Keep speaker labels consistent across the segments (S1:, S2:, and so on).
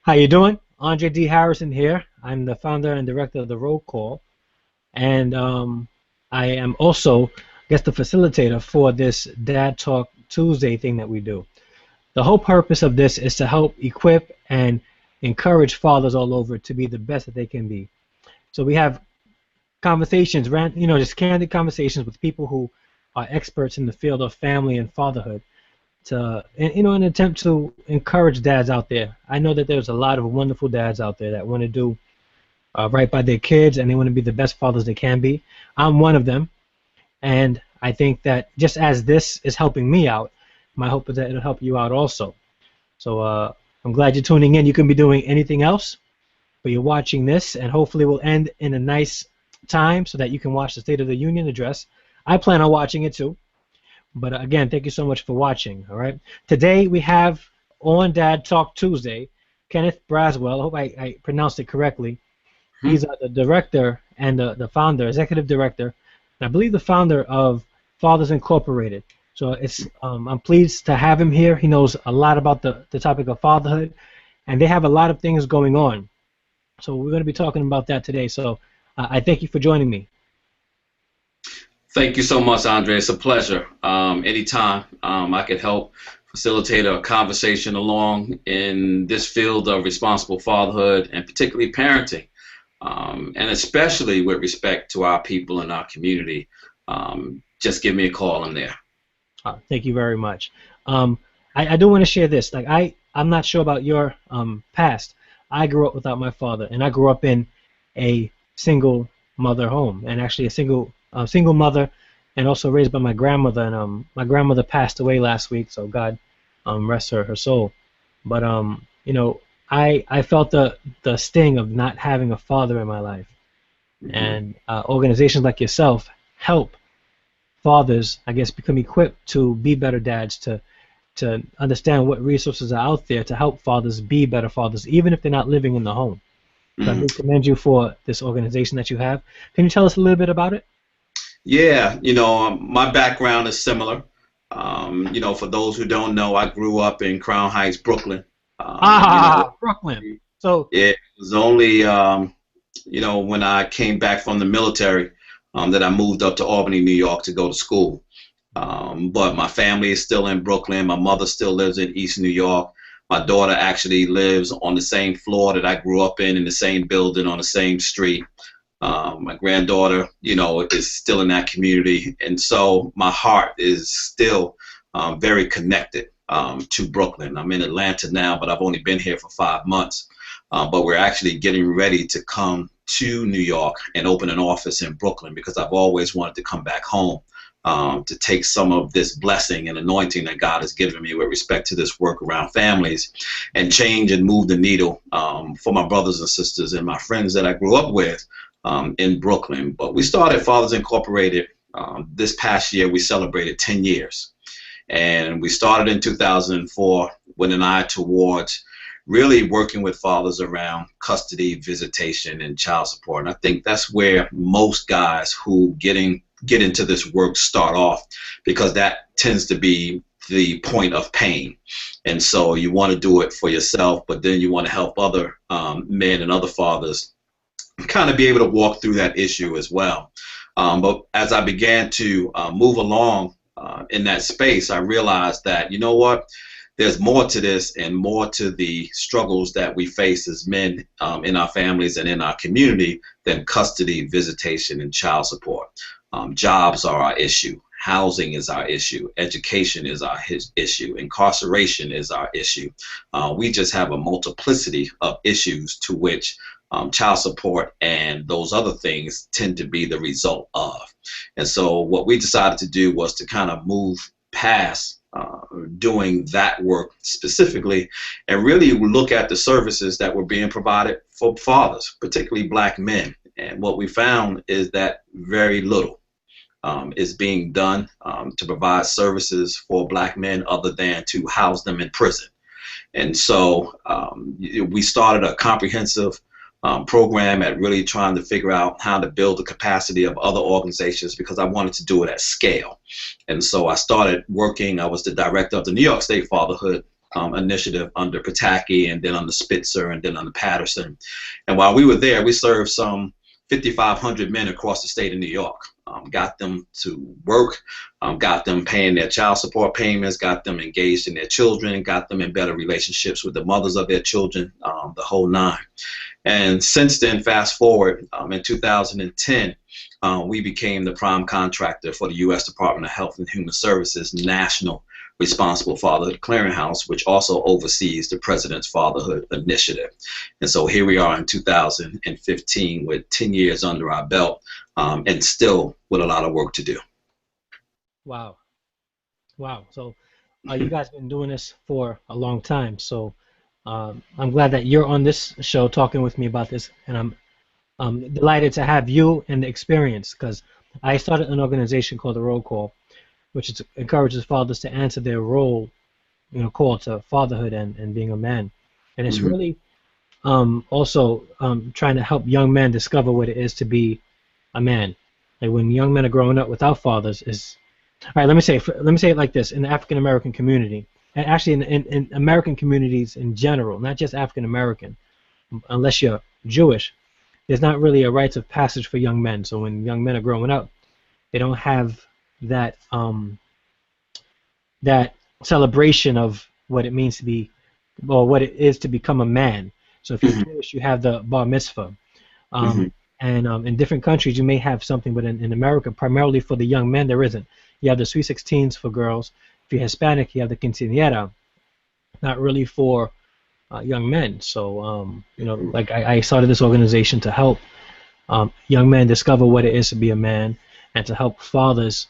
S1: How you doing? Andre D. Harrison here. I'm the founder and director of the Roll Call, and I am also, I guess, the facilitator for this Dad Talk Tuesday thing that we do. The whole purpose of this is to help equip and encourage fathers all over to be the best that they can be. So we have conversations, just candid conversations with people who are experts in the field of family and fatherhood to, in an attempt to encourage dads out there. I know that there's a lot of wonderful dads out there that want to do right by their kids, and they want to be the best fathers they can be. I'm one of them, and I think that just as this is helping me out, my hope is that it'll help you out also. So I'm glad you're tuning in. You can be doing anything else, but you're watching this, and hopefully we'll end in a nice time so that you can watch the State of the Union address. I plan on watching it too. But again, thank you so much for watching. All right. Today we have on Dad Talk Tuesday, Kenneth Braswell. I hope I pronounced it correctly. He's the director and the founder, executive director, and I believe the founder of Fathers Incorporated. So I'm pleased to have him here. He knows a lot about the topic of fatherhood, and they have a lot of things going on. So we're going to be talking about that today. So I thank you for joining me.
S2: Thank you so much, Andre. It's a pleasure. Anytime I could help facilitate a conversation along in this field of responsible fatherhood and particularly parenting, and especially with respect to our people in our community, just give me a call. I'm there.
S1: Thank you very much. I do want to share this. Like I'm not sure about your past. I grew up without my father, and I grew up in a single mother home, and actually a single mother, and also raised by my grandmother. And my grandmother passed away last week, so God rest her soul. But I felt the sting of not having a father in my life, and organizations like yourself help fathers, I guess, become equipped to be better dads, to understand what resources are out there to help fathers be better fathers, even if they're not living in the home. So I commend you for this organization that you have. Can you tell us a little bit about it?
S2: Yeah, my background is similar. For those who don't know, I grew up in Crown Heights, Brooklyn.
S1: Brooklyn. So
S2: it was only, when I came back from the military that I moved up to Albany, New York to go to school. But my family is still in Brooklyn. My mother still lives in East New York. My daughter actually lives on the same floor that I grew up in the same building on the same street. My granddaughter, is still in that community. And so my heart is still very connected to Brooklyn. I'm in Atlanta now, but I've only been here for 5 months. But we're actually getting ready to come to New York and open an office in Brooklyn because I've always wanted to come back home to take some of this blessing and anointing that God has given me with respect to this work around families and change and move the needle for my brothers and sisters and my friends that I grew up with in Brooklyn. But we started Fathers Incorporated this past year. We celebrated 10 years. And we started in 2004 with an eye towards really working with fathers around custody, visitation, and child support. And I think that's where most guys who get into this work start off, because that tends to be the point of pain. And so you want to do it for yourself, but then you want to help other men and other fathers kind of be able to walk through that issue as well. But as I began to move along in that space, I realized that, you know what, there's more to this and more to the struggles that we face as men in our families and in our community than custody, visitation, and child support. Jobs are our issue. Housing is our issue. Education is our issue. Incarceration is our issue. We just have a multiplicity of issues to which child support and those other things tend to be the result of. And so what we decided to do was to kind of move past doing that work specifically and really look at the services that were being provided for fathers, particularly black men. And what we found is that very little is being done to provide services for black men other than to house them in prison. And so we started a comprehensive program at really trying to figure out how to build the capacity of other organizations, because I wanted to do it at scale. And so I started working. I was the director of the New York State Fatherhood initiative under Pataki, and then under Spitzer, and then under Patterson. And while we were there, we served some 5,500 men across the state of New York. Got them to work, got them paying their child support payments, got them engaged in their children, got them in better relationships with the mothers of their children, the whole nine. And since then, fast forward, in 2010, we became the prime contractor for the U.S. Department of Health and Human Services National Responsible Fatherhood Clearinghouse, which also oversees the President's Fatherhood Initiative. And so here we are in 2015 with 10 years under our belt, and still with a lot of work to do.
S1: Wow. Wow. So you guys have been doing this for a long time. So I'm glad that you're on this show talking with me about this, and I'm delighted to have you and the experience, because I started an organization called the Roll Call, which encourages fathers to answer their role, call to fatherhood and being a man. And it's really also trying to help young men discover what it is to be a man. Like when young men are growing up without fathers, all right. Let me say it like this: in the African American community, and actually in American communities in general, not just African American, unless you're Jewish, there's not really a rites of passage for young men. So when young men are growing up, they don't have that that celebration of what it means to be, or what it is to become a man. So if you're Jewish, you have the bar mitzvah, and in different countries you may have something, but in America, primarily for the young men, there isn't. You have the Sweet 16s for girls. If you're Hispanic, you have the quinceañera, not really for young men. So like I started this organization to help young men discover what it is to be a man, and to help fathers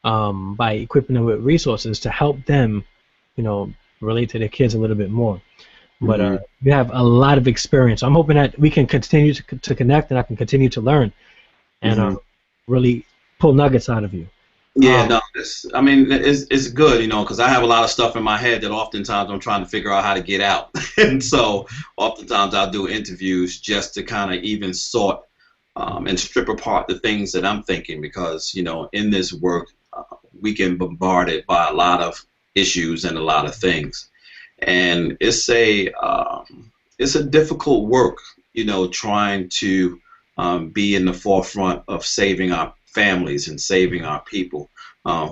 S1: by equipping them with resources to help them, relate to their kids a little bit more. But you have a lot of experience. I'm hoping that we can continue to connect, and I can continue to learn, and really pull nuggets out of you.
S2: Yeah, no, it's good, because I have a lot of stuff in my head that oftentimes I'm trying to figure out how to get out. And so oftentimes I'll do interviews just to kind of even sort and strip apart the things that I'm thinking, because, in this work, we get bombarded by a lot of issues and a lot of things. And it's a difficult work, trying to be in the forefront of saving our families and saving our people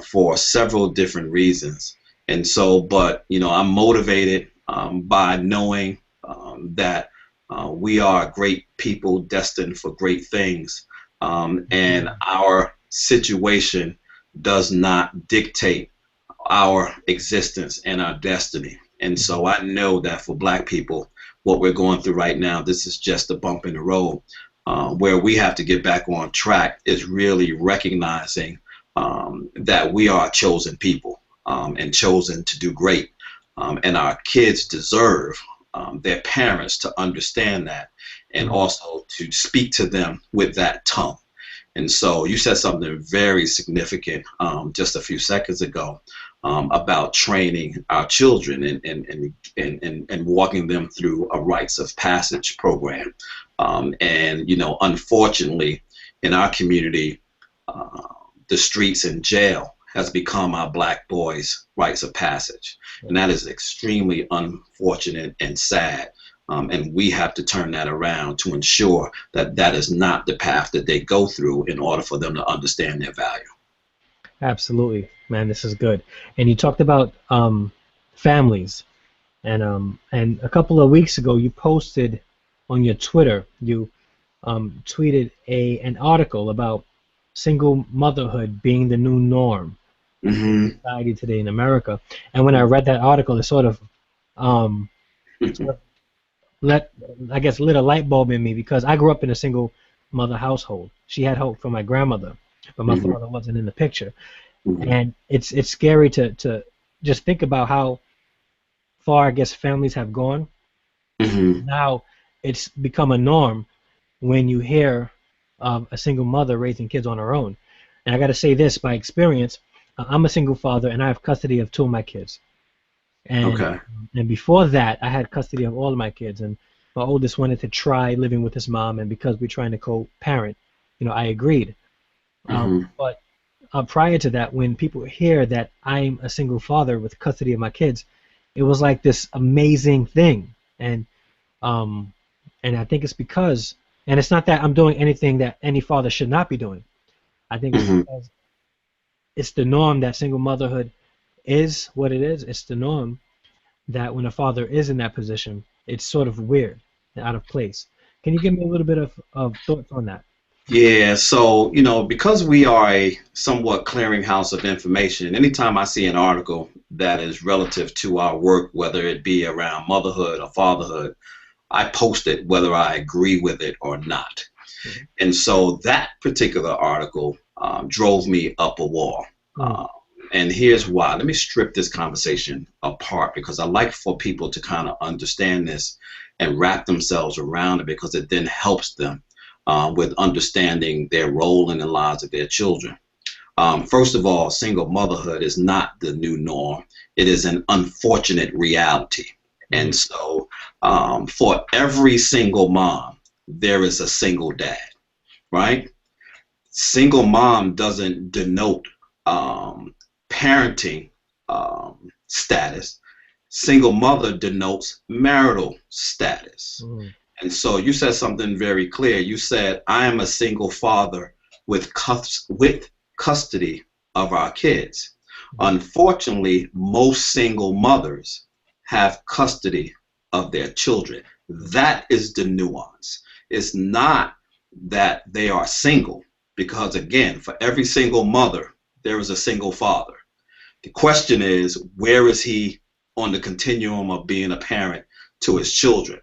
S2: for several different reasons. And so, but I'm motivated by knowing that we are great people destined for great things, and our situation does not dictate our existence and our destiny. And so I know that for Black people, what we're going through right now, this is just a bump in the road. Where we have to get back on track is really recognizing that we are a chosen people, and chosen to do great. And our kids deserve their parents to understand that, and also to speak to them with that tongue. And so you said something very significant just a few seconds ago about training our children and walking them through a rites of passage program. And unfortunately, in our community, the streets and jail has become our Black boys' rites of passage, and that is extremely unfortunate and sad. And we have to turn that around to ensure that that is not the path that they go through in order for them to understand their value.
S1: Absolutely, man. This is good. And you talked about families, and a couple of weeks ago you posted on your Twitter, you tweeted an article about single motherhood being the new norm in society today in America. And when I read that article, it sort of lit a light bulb in me, because I grew up in a single mother household. She had help from my grandmother, but my father wasn't in the picture. And it's scary to just think about how far, I guess, families have gone. Now it's become a norm when you hear of a single mother raising kids on her own. And I got to say this by experience. I'm a single father, and I have custody of 2 of my kids. And before that, I had custody of all of my kids. And my oldest wanted to try living with his mom, and because we're trying to co-parent, I agreed. But prior to that, when people hear that I'm a single father with custody of my kids, it was like this amazing thing. Um, and I think it's because, and it's not that I'm doing anything that any father should not be doing. I think it's
S2: Hmm.
S1: because it's the norm that single motherhood is what it is. It's the norm that when a father is in that position, it's sort of weird and out of place. Can you give me a little bit of thoughts on that?
S2: Yeah, so, because we are a somewhat clearinghouse of information, anytime I see an article that is relative to our work, whether it be around motherhood or fatherhood, I post it whether I agree with it or not.
S1: Mhm.
S2: And so that particular article drove me up a wall.
S1: Mm,
S2: Uh, and here's why. Let me strip this conversation apart because I like for people to kind of understand this and wrap themselves around it because it then helps them with understanding their role in the lives of their children. First of all, single motherhood is not the new norm. It is an unfortunate reality. And
S1: mm,
S2: so, for every single mom, there is a single dad, right? Single mom doesn't denote parenting status. Single mother denotes marital status.
S1: mm,
S2: And so you said something very clear. You said, I am a single father with custody of our kids.
S1: mm,
S2: Unfortunately, most single mothers have custody of their children. That is the nuance. It's not that they are single, because again, for every single mother, there is a single father. The question is, where is he on the continuum of being a parent to his children?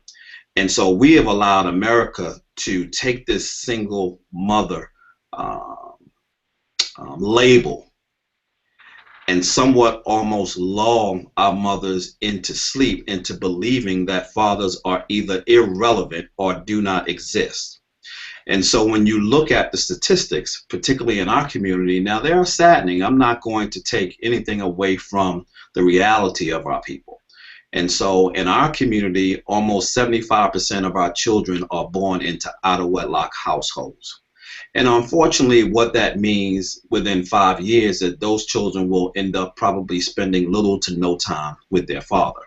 S2: And so we have allowed America to take this single mother uh, label and somewhat almost lull our mothers into sleep, into believing that fathers are either irrelevant or do not exist. And so when you look at the statistics, particularly in our community, now they are saddening. I'm not going to take anything away from the reality of our people. And so in our community, almost 75% of our children are born into out of wedlock households. And unfortunately, what that means within 5 years that those children will end up probably spending little to no time with their father.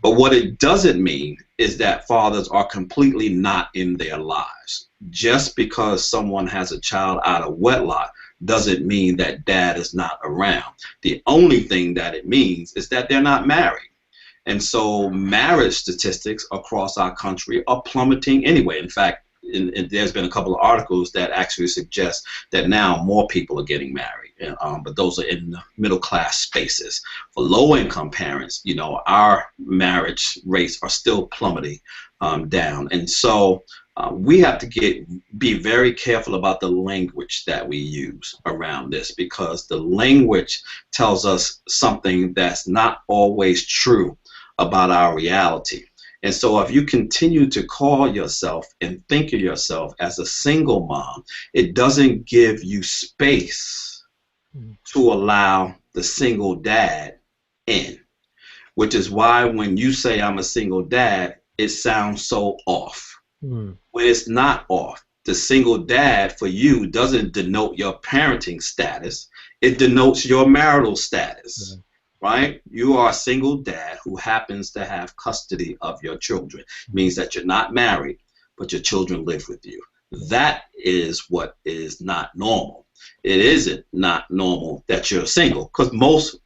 S2: But what it doesn't mean is that fathers are completely not in their lives. Just because someone has a child out of wedlock doesn't mean that dad is not around. The only thing that it means is that they're not married. And so marriage statistics across our country are plummeting anyway. In fact, there's been a couple of articles that actually suggest that now more people are getting married, but those are in the middle class spaces. For low income parents, our marriage rates are still plummeting down. And so we have to be very careful about the language that we use around this, because the language tells us something that's not always true about our reality. And so if you continue to call yourself and think of yourself as a single mom, it doesn't give you space
S1: mm,
S2: to allow the single dad in, which is why when you say I'm a single dad, it sounds so off.
S1: mm.
S2: When it's not off. The single dad for you doesn't denote your parenting status, it denotes your marital status.
S1: Yeah.
S2: Right? You are a single dad who happens to have custody of your children. It
S1: Mhm.
S2: means that you're not married, but your children live with you.
S1: Yeah.
S2: That is what is not normal. It isn't not normal that you're single, because most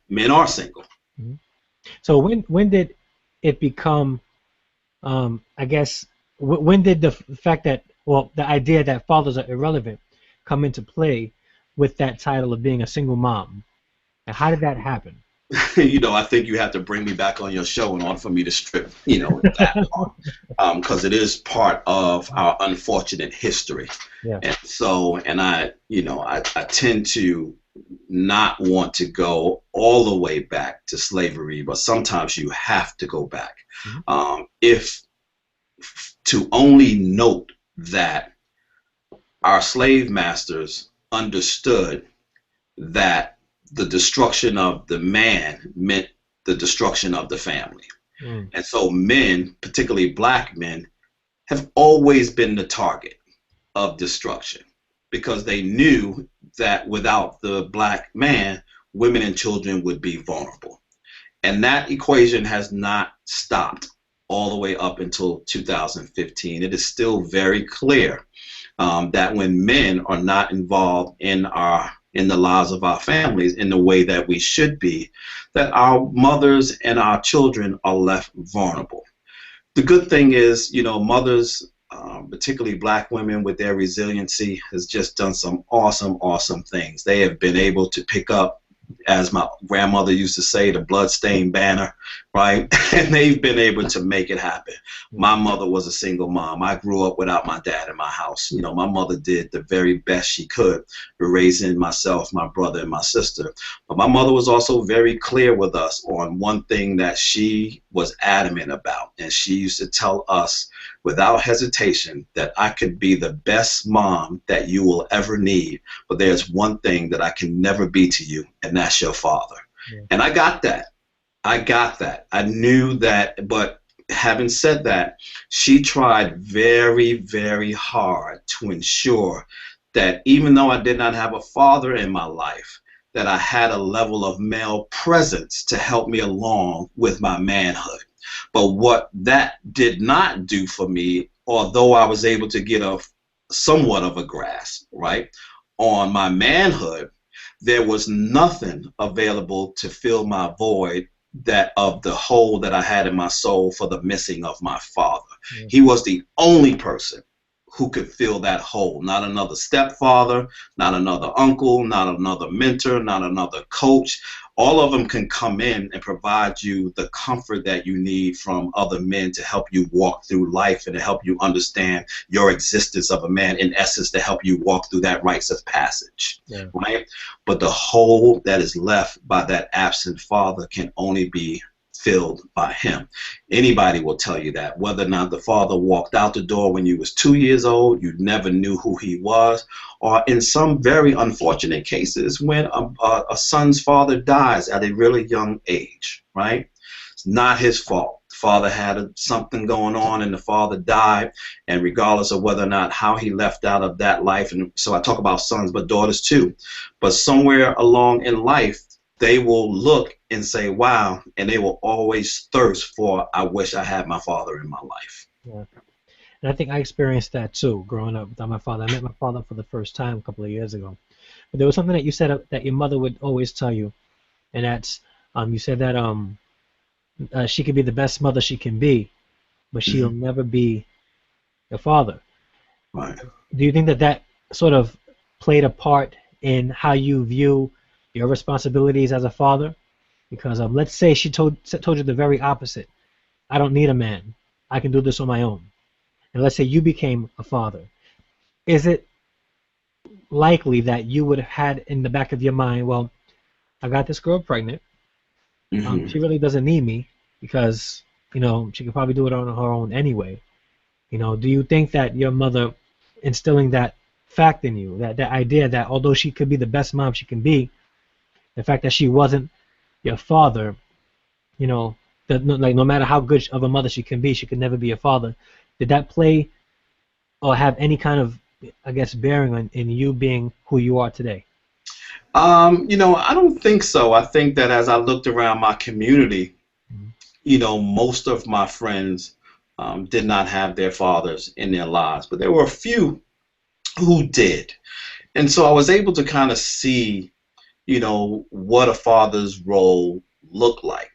S2: men are single.
S1: Mhm. So when did it become, I guess, when did the fact that, well, the idea that fathers are irrelevant come into play with that title of being a single mom? And how did that happen?
S2: I think you have to bring me back on your show in order for me to strip, that part, because it is part of our unfortunate history.
S1: Yeah.
S2: And so, and I tend to not want to go all the way back to slavery, but sometimes you have to go back.
S1: Mhm.
S2: If to only note that our slave masters understood that the destruction of the man meant the destruction of the family.
S1: Mm,
S2: And so men, particularly black men, have always been the target of destruction because they knew that without the black man, women and children would be vulnerable. And that equation has not stopped all the way up until 2015. It is still very clear that when men are not involved in the lives of our families in the way that we should be, that our mothers and our children are left vulnerable. The good thing is, mothers, particularly black women with their resiliency, has just done some awesome, awesome things. They have been able to pick up, as my grandmother used to say, the bloodstained banner, right? And they've been able to make it happen. My mother was a single mom. I grew up without my dad in my house. My mother did the very best she could for raising myself, my brother, and my sister. But my mother was also very clear with us on one thing that she was adamant about. And she used to tell us without hesitation that I could be the best mom that you will ever need, but there's one thing that I can never be to you, and that's your father.
S1: Yeah.
S2: And I got that. I knew that, but having said that, she tried very, very hard to ensure that even though I did not have a father in my life, that I had a level of male presence to help me along with my manhood. But what that did not do for me, although I was able to get a somewhat of a grasp, right, on my manhood, there was nothing available to fill my void, that of the hole that I had in my soul for the missing of my father.
S1: Yeah.
S2: He was the only person who could fill that hole. Not another stepfather, not another uncle, not another mentor, not another coach. All of them can come in and provide you the comfort that you need from other men to help you walk through life and to help you understand your existence of a man, in essence, to help you walk through that rites of passage,
S1: Yeah.
S2: right? But the hole that is left by that absent father can only be filled by him. Anybody will tell you that. Whether or not the father walked out the door when you was 2 years old, you never knew who he was, or in some very unfortunate cases when a son's father dies at a really young age, right? It's not his fault. The father had something going on and the father died, and regardless of whether or not how he left out of that life, and so I talk about sons but daughters too, but somewhere along in life they will look and say, wow, and they will always thirst for, I wish I had my father in my life.
S1: Yeah. And I think I experienced that too, growing up without my father. I met my father for the first time a couple of years ago. But there was something that you said that your mother would always tell you, and that's you said that she could be the best mother she can be, but she'll
S2: Mhm.
S1: never be your father.
S2: Right.
S1: Do you think that that sort of played a part in how you view your responsibilities as a father? Because let's say she told you the very opposite. I don't need a man. I can do this on my own. And let's say you became a father. Is it likely that you would have had in the back of your mind, well, I got this girl pregnant.
S2: Hmm.
S1: She really doesn't need me because, she could probably do it on her own anyway. Do you think that your mother instilling that fact in you, that idea that although she could be the best mom she can be, the fact that she wasn't your father, you know, that like no matter how good of a mother she can be, she could never be a father. Did that play or have any kind of, I guess, bearing on in you being who you are today?
S2: I don't think so. I think that as I looked around my community,
S1: Mhm.
S2: most of my friends did not have their fathers in their lives, but there were a few who did. And so I was able to kind of see, what a father's role looked like.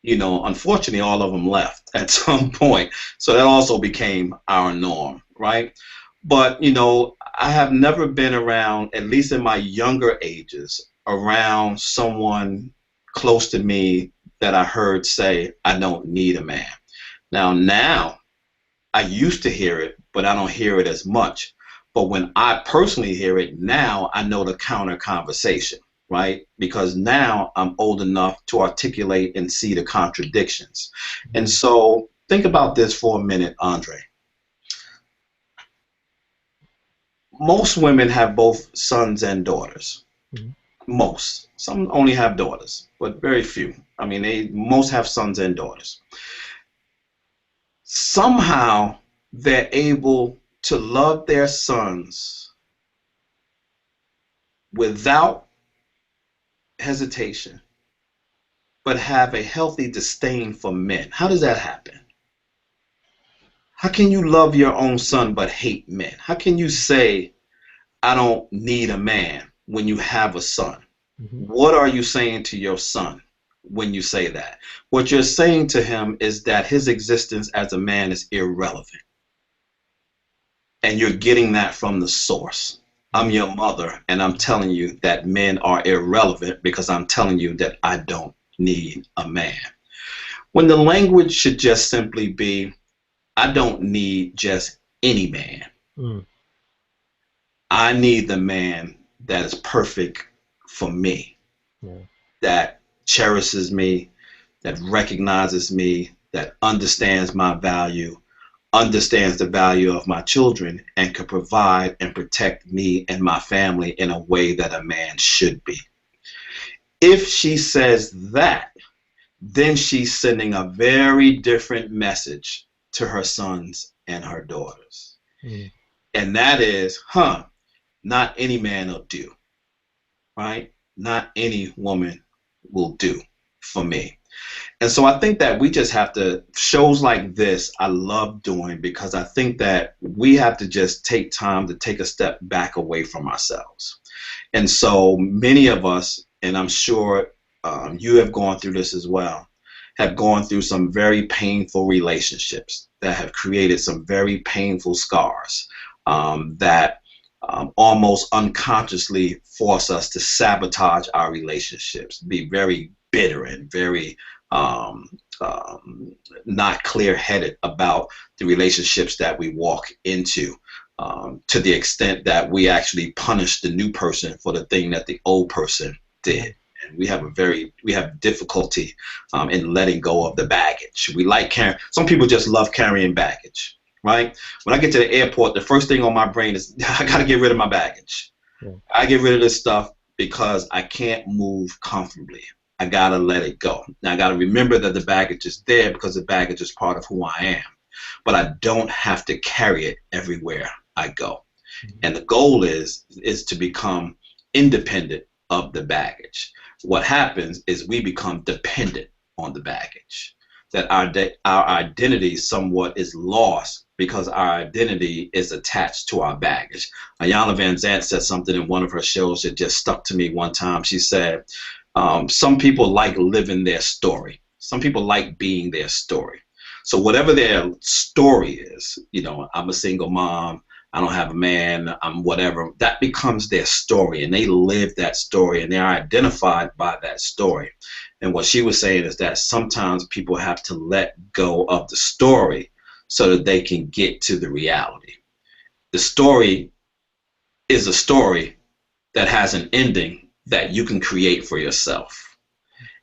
S2: Unfortunately, all of them left at some point. So that also became our norm, right? But, I have never been around, at least in my younger ages, around someone close to me that I heard say, I don't need a man. Now, I used to hear it, but I don't hear it as much. But when I personally hear it now, I know the counter conversation, right? Because now I'm old enough to articulate and see the contradictions. And
S1: Mhm.
S2: so think about this for a minute, Andre. Most women have both sons and daughters.
S1: Mhm.
S2: Most. Some only have daughters, but very few. I mean, they most have sons and daughters. Somehow they're able to love their sons without hesitation but have a healthy disdain for men? How does that happen? How can you love your own son but hate men? How can you say, I don't need a man when you have a son?
S1: Mm-hmm.
S2: What are you saying to your son when you say that? What you're saying to him is that his existence as a man is irrelevant. And you're getting that from the source. I'm
S1: Mm-hmm.
S2: your mother, and I'm telling you that men are irrelevant because I'm telling you that I don't need a man. When the language should just simply be, I don't need just any man.
S1: Mm.
S2: I need the man that is perfect for me,
S1: Yeah.
S2: that cherishes me, that recognizes me, that understands my value, understands the value of my children, and can provide and protect me and my family in a way that a man should be. If she says that, then she's sending a very different message to her sons and her daughters.
S1: Mm.
S2: And that is, not any man will do, right? Not any woman will do for me. And so I think that we just have to, shows like this, I love doing because I think that we have to just take time to take a step back away from ourselves. And so many of us, and I'm sure you have gone through this as well, have gone through some very painful relationships that have created some very painful scars that almost unconsciously force us to sabotage our relationships, be very bitter and very um, not clear-headed about the relationships that we walk into, to the extent that we actually punish the new person for the thing that the old person did. And we have difficulty in letting go of the baggage. We like carrying. Some people just love carrying baggage, right? When I get to the airport, the first thing on my brain is I got to get rid of my baggage.
S1: Yeah.
S2: I get rid of this stuff because I can't move comfortably. I gotta let it go. Now I gotta remember that the baggage is there because the baggage is part of who I am. But I don't have to carry it everywhere I go.
S1: Mm-hmm.
S2: And the goal is to become independent of the baggage. What happens is we become dependent on the baggage. That our identity somewhat is lost because our identity is attached to our baggage. Ayanna Van Zant said something in one of her shows that just stuck to me one time. She said, some people like living their story. Some people like being their story. So whatever their story is, I'm a single mom, I don't have a man, I'm whatever, that becomes their story, and they live that story, and they're identified by that story. And what she was saying is that sometimes people have to let go of the story so that they can get to the reality. The story is a story that has an ending that you can create for yourself.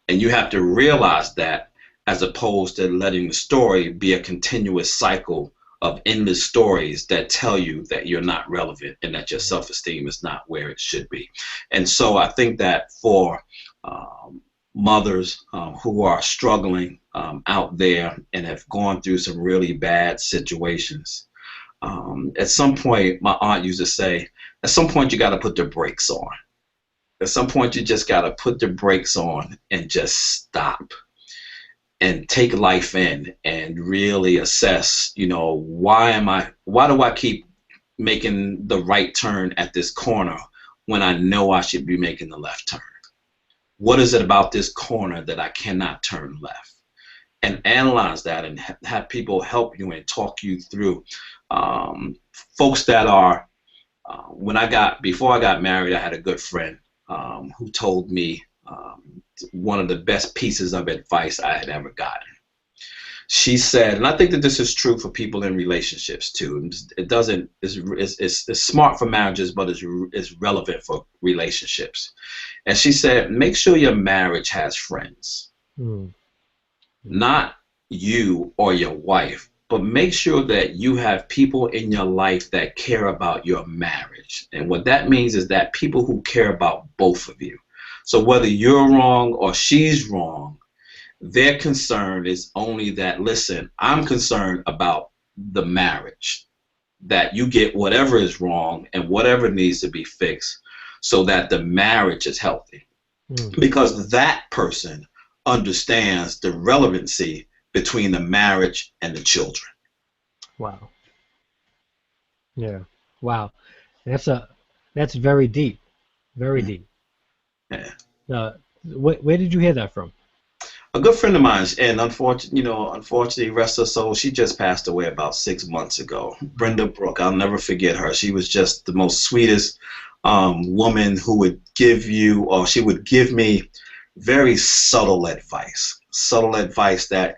S2: And you have to realize that, as opposed to letting the story be a continuous cycle of endless stories that tell you that you're not relevant and that your self-esteem is not where it should be. And so I think that for mothers who are struggling out there and have gone through some really bad situations, at some point, my aunt used to say, at some point you got to put the brakes on. At some point, you just got to put the brakes on and just stop and take life in and really assess, why do I keep making the right turn at this corner when I know I should be making the left turn? What is it about this corner that I cannot turn left? And analyze that and have people help you and talk you through. Folks that are, before I got married, I had a good friend who told me one of the best pieces of advice I had ever gotten. She said, and I think that this is true for people in relationships too. It's smart for marriages, but it's relevant for relationships. And she said, make sure your marriage has friends,
S1: Mm.
S2: not you or your wife, but make sure that you have people in your life that care about your marriage. And what that means is that people who care about both of you. So whether you're wrong or she's wrong, their concern is only that, listen, I'm concerned about the marriage, that you get whatever is wrong and whatever needs to be fixed so that the marriage is healthy.
S1: Mm.
S2: Because that person understands the relevancy between the marriage and the children.
S1: Wow. Yeah. Wow. That's a that's very deep. Very
S2: Mhm.
S1: deep.
S2: Yeah.
S1: Where did you hear that from?
S2: A good friend of mine, and unfortunately, rest her soul, she just passed away about 6 months ago.
S1: Mm.
S2: Brenda Brooke, I'll never forget her. She was just the most sweetest woman who would give you, or she would give me very subtle advice that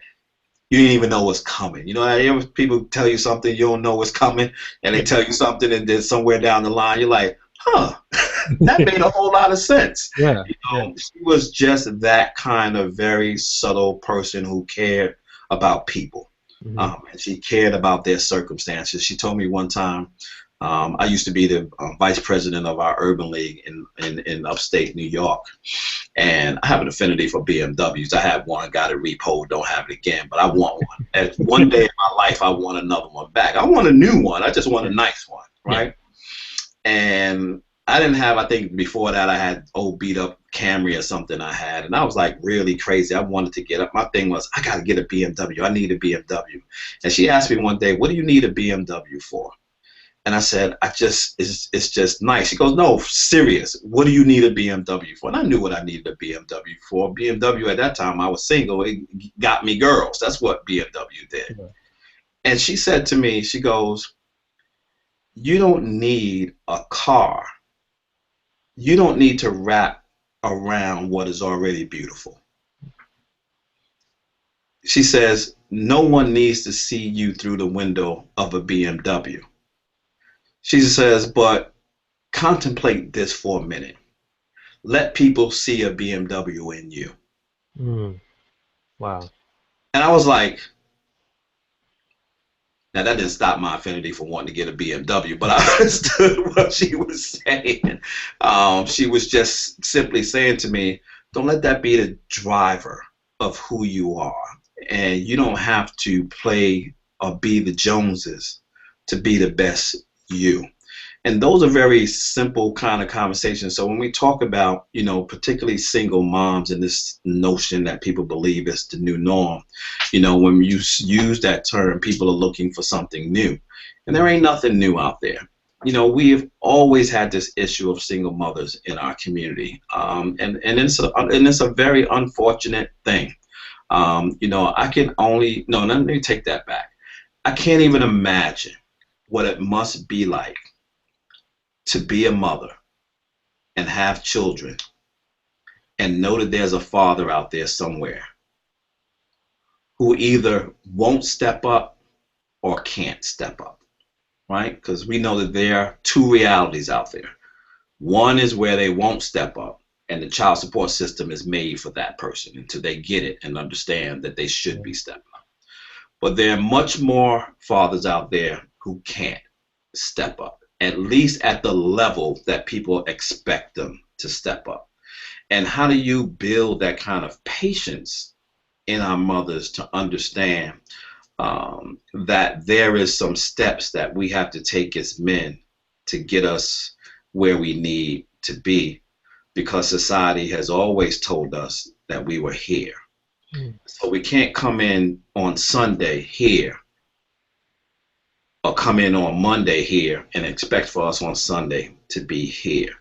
S2: you didn't even know was coming. You know, people tell you something you don't know what's coming, and they
S1: Yeah.
S2: tell you something, and then somewhere down the line, you're like, huh, that made a whole lot of sense.
S1: Yeah. Yeah.
S2: She was just that kind of very subtle person who cared about people.
S1: Hmm.
S2: And she cared about their circumstances. She told me one time, I used to be the vice president of our urban league in upstate New York. And I have an affinity for BMWs. I have one, got it repoed, don't have it again, but I want one. At one day in my life, I want another one back. I want a new one. I just want a
S1: Yeah.
S2: nice one,
S1: Yeah.
S2: right? And I didn't have, I think before that I had old beat up Camry or something I had, and I was like really crazy. I wanted to get up. My thing was, I got to get a BMW. I need a BMW. And she asked me one day, what do you need a BMW for? And I said, it's just nice. She goes, no, serious. What do you need a BMW for? And I knew what I needed a BMW for. BMW at that time, I was single. It got me girls. That's what BMW did.
S1: Yeah.
S2: And she said to me, she goes, you don't need a car. You don't need to wrap around what is already beautiful. She says, no one needs to see you through the window of a BMW. She says, but contemplate this for a minute. Let people see a BMW in you.
S1: Mm. Wow.
S2: And I was like, now that didn't stop my affinity for wanting to get a BMW, but I understood what she was saying. She was just simply saying to me, don't let that be the driver of who you are. And you don't have to play or be the Joneses to be the best you. And those are very simple kind of conversations. So when we talk about, particularly single moms and this notion that people believe is the new norm, when you use that term, people are looking for something new. And there ain't nothing new out there. We've always had this issue of single mothers in our community. And it's a very unfortunate thing. I can only, no, let me take that back. I can't even imagine what it must be like to be a mother and have children and know that there's a father out there somewhere who either won't step up or can't step up, right? Because we know that there are two realities out there. One is where they won't step up, and the child support system is made for that person until they get it and understand that they should
S1: Yeah.
S2: be stepping up. But there are much more fathers out there who can't step up, at least at the level that people expect them to step up. And how do you build that kind of patience in our mothers to understand that there is some steps that we have to take as men to get us where we need to be, because society has always told us that we were here.
S1: Mm.
S2: So we can't come in on Sunday here or come in on Monday here and expect for us on Sunday to be here.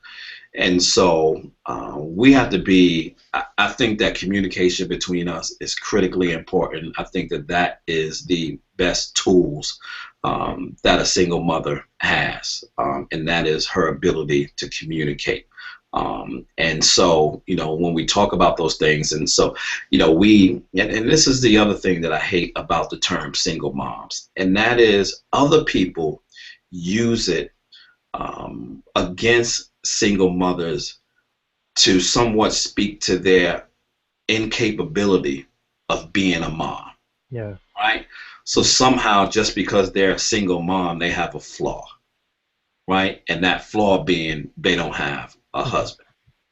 S2: And so we have to be, I think that communication between us is critically important. I think that that is the best tools that a single mother has, and that is her ability to communicate. And so, when we talk about those things, and so, and this is the other thing that I hate about the term single moms, and that is other people use it against single mothers to somewhat speak to their incapability of being a mom,
S1: Yeah.
S2: right? So somehow, just because they're a single mom, they have a flaw, right? And that flaw being they don't have a
S1: Mhm.
S2: husband,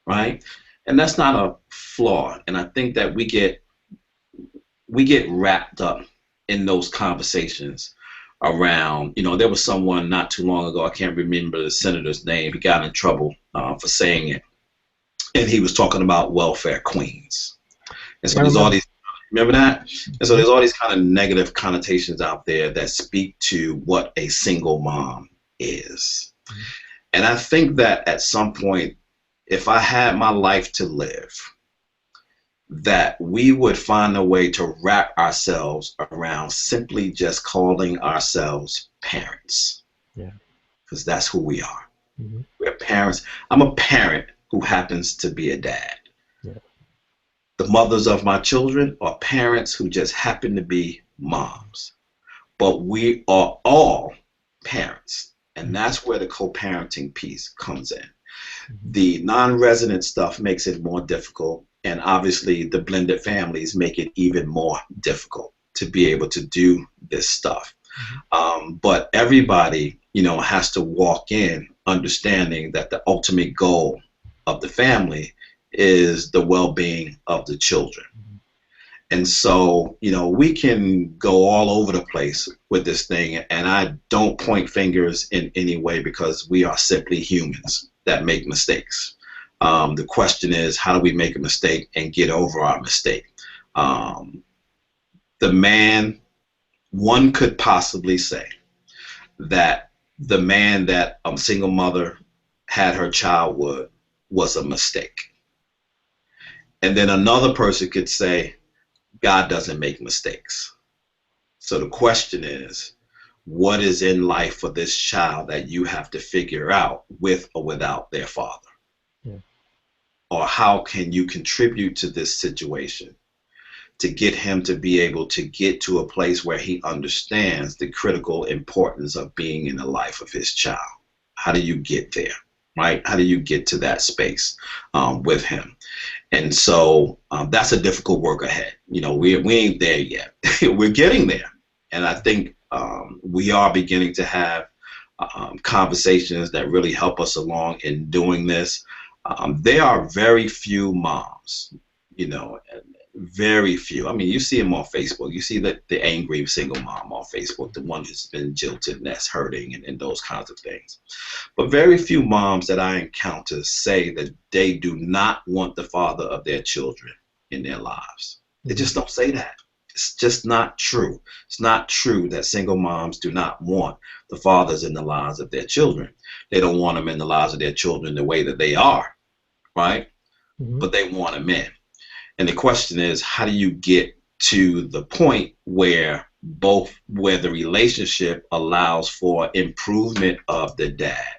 S2: right? And that's not a flaw. And I think that we get wrapped up in those conversations around, there was someone not too long ago, I can't remember the senator's name, he got in trouble for saying it, and he was talking about welfare queens. And so
S1: Yeah, I
S2: there's all
S1: remember.
S2: these, remember that? And so
S1: Hmm.
S2: there's all these kind of negative connotations out there that speak to what a single mom is. And I think that at some point, if I had my life to live, that we would find a way to wrap ourselves around simply just calling ourselves parents,
S1: Yeah.
S2: because that's who we are.
S1: Hmm.
S2: We're parents. I'm a parent who happens to be a dad.
S1: Yeah.
S2: The mothers of my children are parents who just happen to be moms. But we are all parents. And that's where the co parenting piece comes in.
S1: Hmm.
S2: The non resident stuff makes it more difficult. And obviously, the blended families make it even more difficult to be able to do this stuff.
S1: Hmm.
S2: But everybody, has to walk in understanding that the ultimate goal of the family is the well being of the children. And so, we can go all over the place with this thing. And I don't point fingers in any way because we are simply humans that make mistakes. The question is, how do we make a mistake and get over our mistake? Um, the man, one could possibly say that the man that a single mother had her child with was a mistake. And then another person could say, God doesn't make mistakes. So the question is, what is in life for this child that you have to figure out with or without their father?
S1: Yeah.
S2: Or how can you contribute to this situation to get him to be able to get to a place where he understands the critical importance of being in the life of his child? How do you get there? Right? How do you get to that space with him? And so that's a difficult work ahead. We ain't there yet. We're getting there. And I think we are beginning to have conversations that really help us along in doing this. There are very few moms, you know, very few. I mean, you see them on Facebook. You see the angry single mom on Facebook, the one who's been jilted and that's hurting and those kinds of things. But very few moms that I encounter say that they do not want the father of their children in their lives. They
S1: Hmm.
S2: just don't say that. It's just not true. It's not true that single moms do not want the fathers in the lives of their children. They don't want them in the lives of their children the way that they are, right?
S1: Hmm.
S2: But they want them in. And the question is, how do you get to the point where the relationship allows for improvement of the dad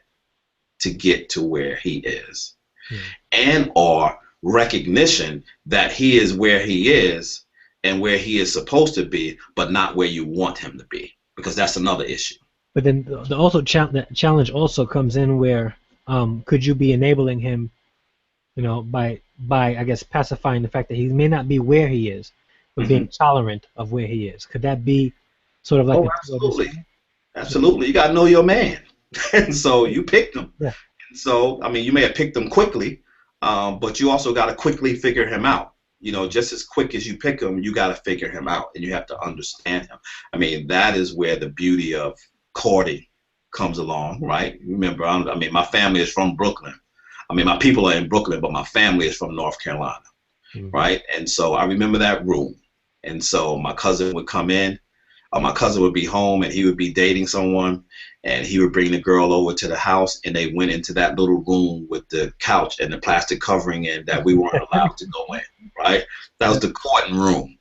S2: to get to where he is,
S1: Yeah.
S2: and or recognition that he is where he is and where he is supposed to be, but not where you want him to be, because that's another issue.
S1: But then the challenge also comes in where could you be enabling him, by I guess pacifying the fact that he may not be where he is, but
S2: Hmm.
S1: being tolerant of where he is. Could that be sort of like
S2: Oh,
S1: a two-edged
S2: absolutely.
S1: sword? Yeah.
S2: Absolutely. You got to know your man. And so you picked him.
S1: Yeah.
S2: So, I mean, you may have picked him quickly, but you also got to quickly figure him out. Just as quick as you pick him, you got to figure him out and you have to understand him. I mean, that is where the beauty of courting comes along, right? Remember, I mean, my family is from Brooklyn. I mean, my people are in Brooklyn, but my family is from North Carolina,
S1: Hmm.
S2: right? And so I remember that room. And so my cousin would come in, my cousin would be home and he would be dating someone, and he would bring the girl over to the house and they went into that little room with the couch and the plastic covering in that we weren't allowed to go in, right? That was
S1: Yeah.
S2: the courting room.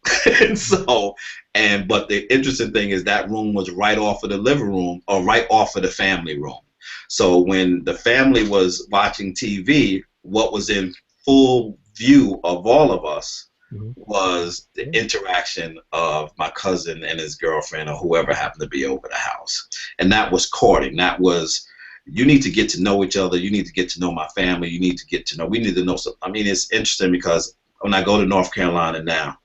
S2: But the interesting thing is that room was right off of the living room or right off of the family room. So when the family was watching TV, what was in full view of all of us
S1: Hmm.
S2: was the
S1: Yeah.
S2: interaction of my cousin and his girlfriend or whoever happened to be over the house. And that was courting. That was, you need to get to know each other. You need to get to know my family. You need to get to know, we need to know some. I mean, it's interesting because when I go to North Carolina now,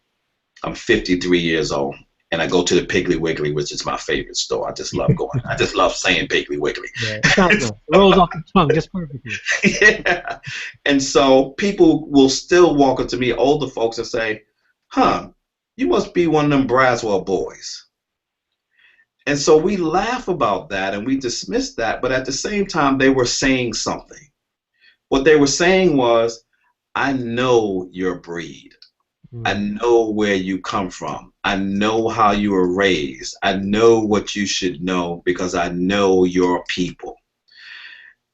S2: I'm 53 years old. And I go to the Piggly Wiggly, which is my favorite store. I just love going. I just love saying Piggly Wiggly.
S1: Yeah. It sounds good. It rolls off the tongue just perfectly.
S2: Yeah. And so people will still walk up to me, older folks, and say, huh, you must be one of them Braswell boys. And so we laugh about that and we dismiss that, but at the same time, they were saying something. What they were saying was, I know your breed. I know where you come from. I know how you were raised. I know what you should know because I know your people.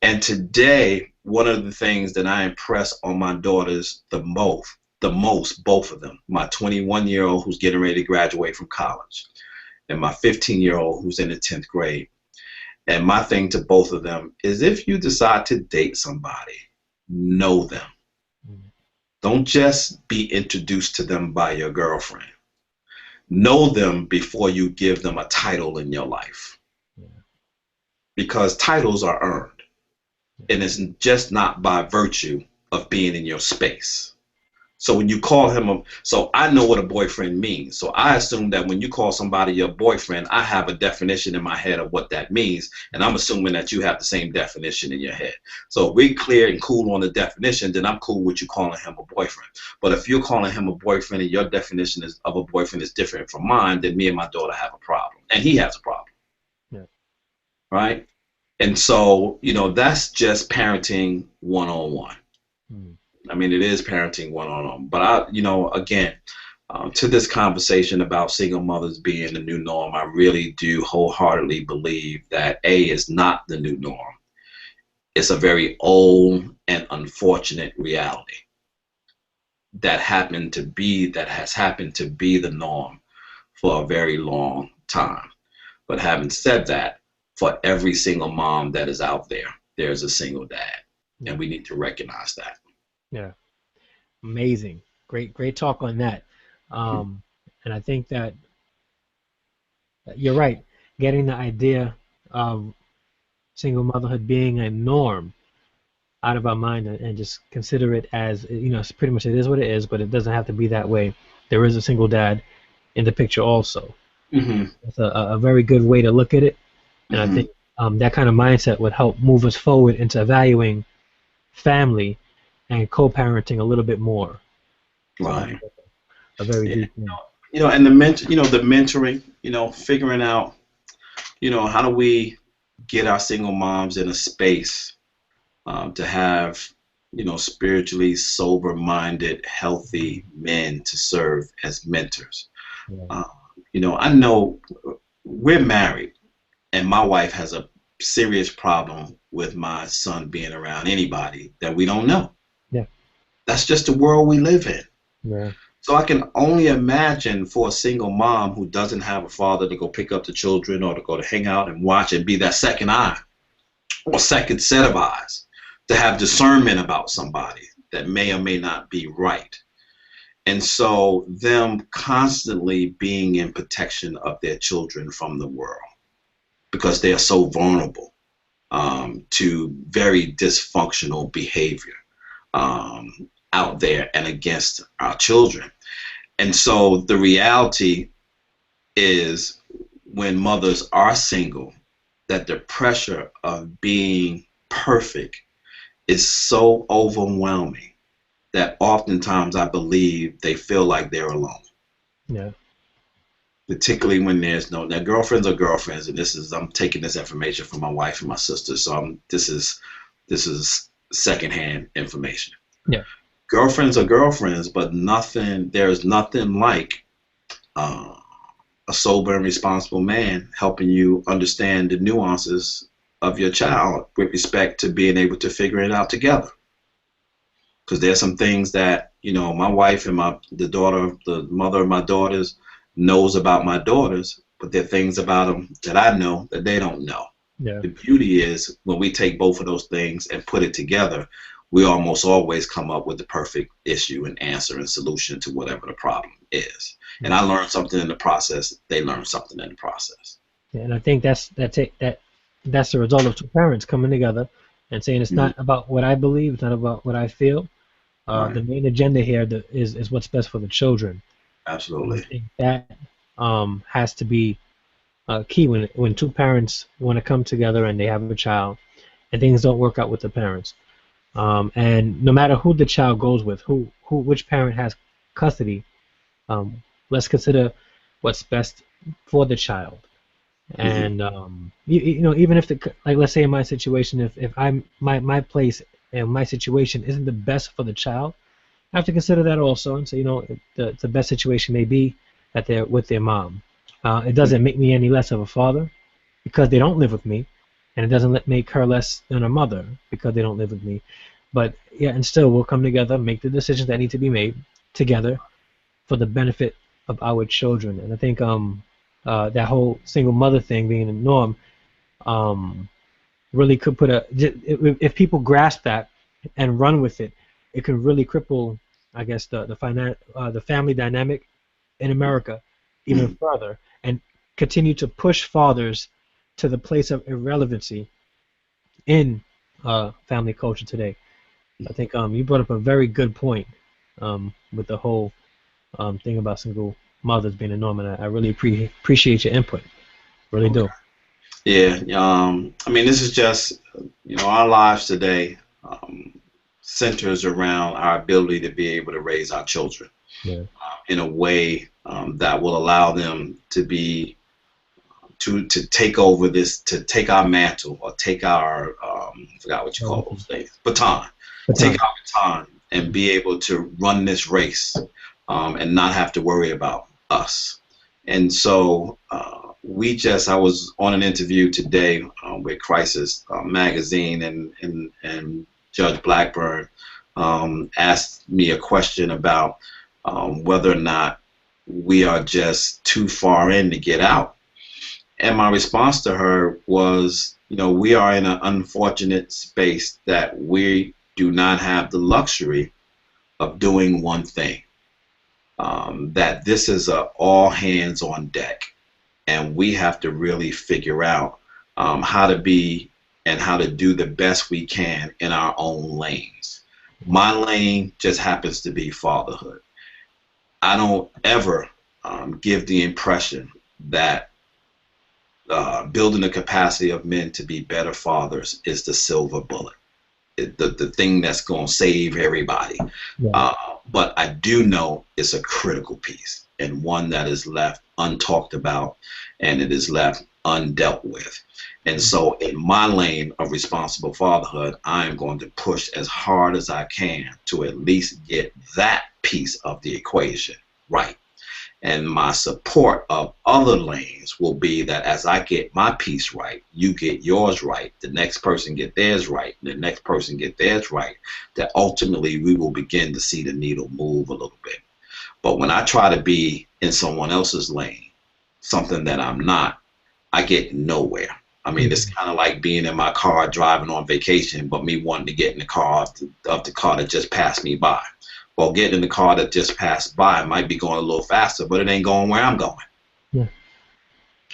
S2: And today, one of the things that I impress on my daughters the most, both of them, my 21-year-old who's getting ready to graduate from college, and my 15-year-old who's in the 10th grade. And my thing to both of them is if you decide to date somebody, know them. Don't just be introduced to them by your girlfriend. Know them before you give them a title in your life. Because titles are earned. And it's just not by virtue of being in your space. So when you call him so I know what a boyfriend means. So I assume that when you call somebody your boyfriend, I have a definition in my head of what that means, and I'm assuming that you have the same definition in your head. So if we're clear and cool on the definition, then I'm cool with you calling him a boyfriend. But if you're calling him a boyfriend and your definition of a boyfriend is different from mine, then me and my daughter have a problem, and he has a problem.
S1: Yeah.
S2: Right? And so, that's just parenting one-on-one. I mean, it is parenting one-on-one. But again, to this conversation about single mothers being the new norm, I really do wholeheartedly believe that is not the new norm. It's a very old and unfortunate reality that has happened to be the norm for a very long time. But having said that, for every single mom that is out there, there's a single dad, and we need to recognize that.
S1: Yeah. Amazing. Great talk on that. And I think that you're right. Getting the idea of single motherhood being a norm out of our mind and just consider it as, it's pretty much it is what it is, but it doesn't have to be that way. There is a single dad in the picture also. It's a very good way to look at it. And I think that kind of mindset would help move us forward into valuing family and co-parenting a little bit more.
S2: Right.
S1: So a very deep thing.
S2: And the mentoring, figuring out, how do we get our single moms in a space to have, spiritually sober-minded, healthy men to serve as mentors. I know we're married, and my wife has a serious problem with my son being around anybody that we don't know.
S1: Yeah.
S2: That's just the world we live in.
S1: Yeah.
S2: So I can only imagine for a single mom who doesn't have a father to go pick up the children or to go to hang out and watch and be that second eye or second set of eyes, to have discernment about somebody that may or may not be right. And so them constantly being in protection of their children from the world because they are so vulnerable to very dysfunctional behavior out there and against our children. And so the reality is when mothers are single, that the pressure of being perfect is so overwhelming that oftentimes I believe they feel like they're alone.
S1: Yeah.
S2: Particularly when there's now girlfriends are girlfriends, and I'm taking this information from my wife and my sister, so this is secondhand information.
S1: Yeah.
S2: Girlfriends are girlfriends, but there's nothing like a sober and responsible man helping you understand the nuances of your child with respect to being able to figure it out together. Because there's some things that, my wife and the mother of my daughters knows about my daughters, but there are things about them that I know that they don't know.
S1: Yeah.
S2: The beauty is when we take both of those things and put it together, we almost always come up with the perfect issue and answer and solution to whatever the problem is. And I learned something in the process. They learned something in the process.
S1: Yeah, and I think that's the result of two parents coming together and saying it's not about what I believe, it's not about what I feel.
S2: Right.
S1: The main agenda here is what's best for the children.
S2: Absolutely.
S1: I think that has to be key when two parents want to come together and they have a child and things don't work out with the parents. And no matter who the child goes with, which parent has custody, let's consider what's best for the child. And even if let's say in my situation, if my place and my situation isn't the best for the child, have to consider that also, and so the best situation may be that they're with their mom. It doesn't make me any less of a father because they don't live with me, and it doesn't make her less than a mother because they don't live with me. But yeah, and still we'll come together, make the decisions that need to be made together for the benefit of our children. And I think that whole single mother thing being the norm um, really could put if people grasp that and run with it, it can really cripple, I guess, the family dynamic in America even
S2: Mhm.
S1: further, and continue to push fathers to the place of irrelevancy in family culture today. I think you brought up a very good point with the whole thing about single mothers being a norm, and I really appreciate your input. Really
S2: Okay.
S1: do.
S2: Yeah. I mean, this is just, our lives today centers around our ability to be able to raise our children
S1: Yeah.
S2: in a way that will allow them to be to take over this, to take our mantle or take our I forgot what you call those things, baton, take
S1: Baton.
S2: our baton and be able to run this race and not have to worry about us. And so I was on an interview today with Crisis Magazine, and Judge Blackburn asked me a question about whether or not we are just too far in to get out. And my response to her was, we are in an unfortunate space that we do not have the luxury of doing one thing. That this is a all hands on deck, and we have to really figure out how to be and how to do the best we can in our own lanes. My lane just happens to be fatherhood. I don't ever give the impression that building the capacity of men to be better fathers is the silver bullet, the thing that's going to save everybody.
S1: Yeah.
S2: Uh, but I do know it's a critical piece and one that is left untalked about and it is left undealt with. And so, in my lane of responsible fatherhood, I am going to push as hard as I can to at least get that piece of the equation right. And my support of other lanes will be that as I get my piece right, you get yours right, the next person get theirs right, and the next person get theirs right, that ultimately we will begin to see the needle move a little bit. But when I try to be in someone else's lane, something that I'm not, I get nowhere. I mean, it's
S1: Mhm.
S2: kind of like being in my car driving on vacation, but me wanting to get in the car of the car that just passed me by. Well, getting in the car that just passed by might be going a little faster, but it ain't going where I'm going.
S1: Yeah.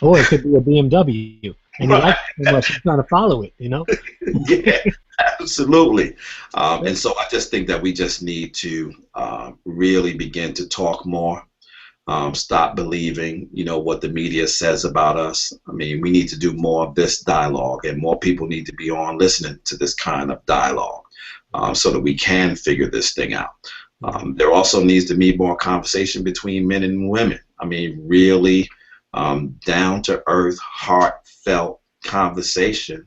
S1: Or it could be a BMW, and you like
S2: Right.
S1: it so much you're trying to follow it.
S2: Yeah, absolutely. And so I just think that we just need to really begin to talk more. Stop believing, what the media says about us. I mean, we need to do more of this dialogue, and more people need to be on listening to this kind of dialogue so that we can figure this thing out.
S1: Yeah.
S2: There also needs to be more conversation between men and women. I mean, really down to earth, heartfelt conversation